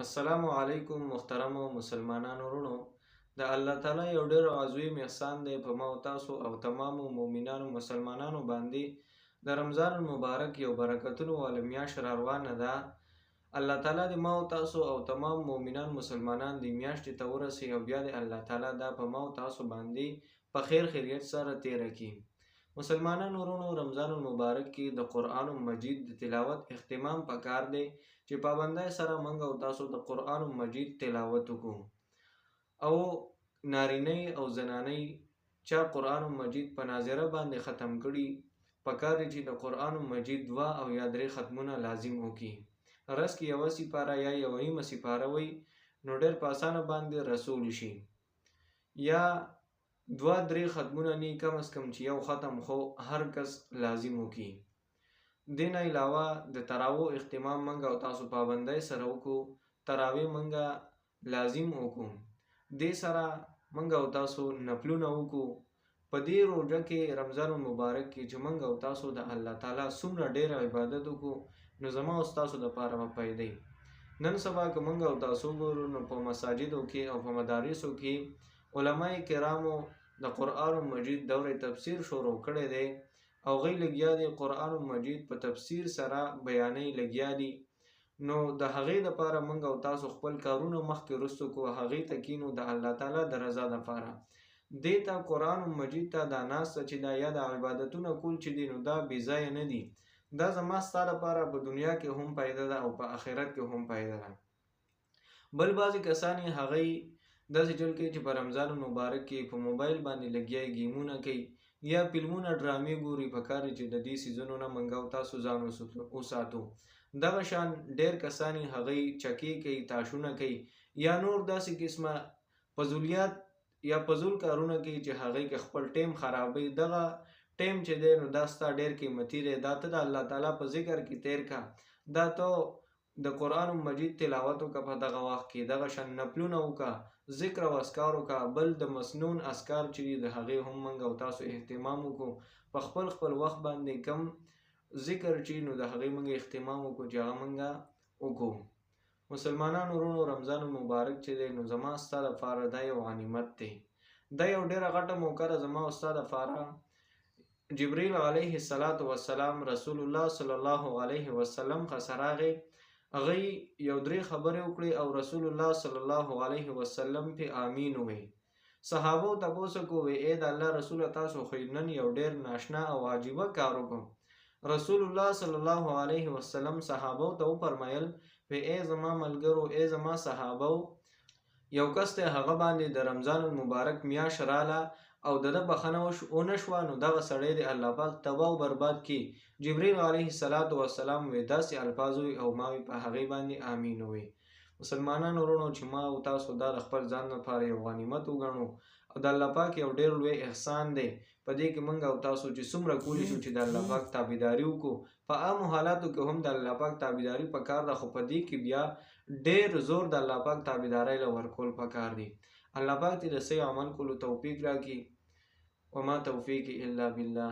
السلام علیکم محترمو مسلمانانو وروڼو. د الله تعالی یو ډېر عظیم احسان دی په ما او تاسو او تمامو مؤمنانو مسلمانانو باندې. د رمضان المبارک یو برکتونو والا میاشت را روانه ده. الله تعالی د ما او تاسو او تمام مؤمنان مسلمانان د میاشتې ته ورسوي او بیا د الله تعالی دا په ما او تاسو باندې په خیر خیریت سره تیره کړي. مسلمانانو وروڼو، رمضان المبارک کې د قرآن مجید د تلاوت اهتمام پکار دی چې پابندۍ سره موږ او تاسو د قرآن مجید تلاوت وکړو. او نارینه او زنانه چا قرآن مجید په ناظره باندې ختم کړي، پکار دی چې د قرآن مجید 2 او یا 3 ختمونه لازم وکړي. رس کې یوه سپاره یا یوه نیمه سپاره وي نو ډېر په اسانه باندې رسول شي، یا 2-3 ختمونه نه، کم از کم چې یو ختم خو هر کس لازم وکړي. دین علاوه د تراویح اهتمام منګه او تاسو پابندۍ سره وکړو. تراویح منګه لازم وکړو. دې سره منګه او تاسو نفلونه وکړو. په دې روژه کې رمضان المبارک کې چې منګه او تاسو د الله تعالی څومره ډېر عبادت وکړو نو زما او تاسو دپاره به پیدا. نن سبا که منګه او تاسو ګورو نو په مساجدو کې او په مدارسو کې علماء کرامو د قرآن مجید دور تفسیر شروع کړی دی او غي لګیا دي قرآن مجید په تفسیر سره بیانې لګیا دي. نو د هغې دپاره موږ او تاسو خپل کارونه مخکې رستو کو، هغې ته کینو د الله تعالی د رضا دپاره. دې ته قرآن مجید ته دا ناسته چې دا یا د عبادتونه کول چې دي نو دا بې ځایه نه دي. دا زما ستا دپاره په دنیا کې هم پیدا ده او په آخرت کې هم پیدا ده. بل بعضې کسان یې هغې داسې چل کوي چې په رمضان مبارک کې په موبایل باندې لګیا ګیمونه کوي یا فلمونه ډرامې ګوري. پکار چې د دې سیزونو نه موږ او تاسو ځان وساتو. دغه شان ډېر کسان یې هغې چکې کوي، تاشونه کوي یا نور داسې قسمه فضولیات یا فضول کارونه کوي چې هغې کې خپل ټیم خرابوي. دغه ټیم چې دی نو دا ستا ډېر قیمتي دی. دا ته د الله تعالی په ذکر کې تیر کا، دا ته د قرآن مجید تلاوت وکړه په دغه وخت کې، دغه شان نفلونه وکړه، ذکر او اذکار وکړه. بل د مسنون اذکار چې دي د هغې هم موږ او تاسو اهتمام وکړو. په خپل وخت باندې کم ذکر چې نو د هغې موږ اهتمام وکړو چې هغه موږ وکړو. مسلمانانو وروڼو، رمضان المبارک چې دی نو زما ستا دپاره دا یو غنیمت دی. دا یو ډېره غټه موقع ده زما او ستا دپاره. جبریل علیه السلام رسول الله صلی الله علیه وسلم څخه راغی، هغې یو 3 خبرې وکړې او رسول الله صلی الله علیه وسلم پې آمین ووی. صحابو تپوس وکړو، وی ای د الله رسوله تاسو خو نن یو ډېر ناشنا او عجیبه کار وکړو. رسول الله صلی الله علیه وسلم صحابو ته وفرمیل، وی ای زما ملګرو، ای زما صحابو، یو کس ته هغه باندې د رمضان المبارک میاشت راله او د ده بخښنه ونه شوه نو دغه سړی د الله پاک تباه او برباد کړي. جبریل علیه السلام وی داسې الفاظ وی او ما وی په هغې باندې آمین وی. مسلمانانو وروڼو، چې ما او تاسو دا د خپل ځان لپاره یو غنیمت وګڼو او د الله پاک یو ډېر لوی احسان دی. په دې کې موږ او تاسو چې څومره کولی شو چې د الله پاک تابعداري وکړو. په عامو حالاتو کې هم د الله پاک تابعداري پکار ده، خو په دې کې بیا ډېر زور د الله پاک تابعدارۍ له ورکول پکار دی. الله پاک دې د صحیح عمل کولو توفیق راکړي. وما توفیقي الا بالله.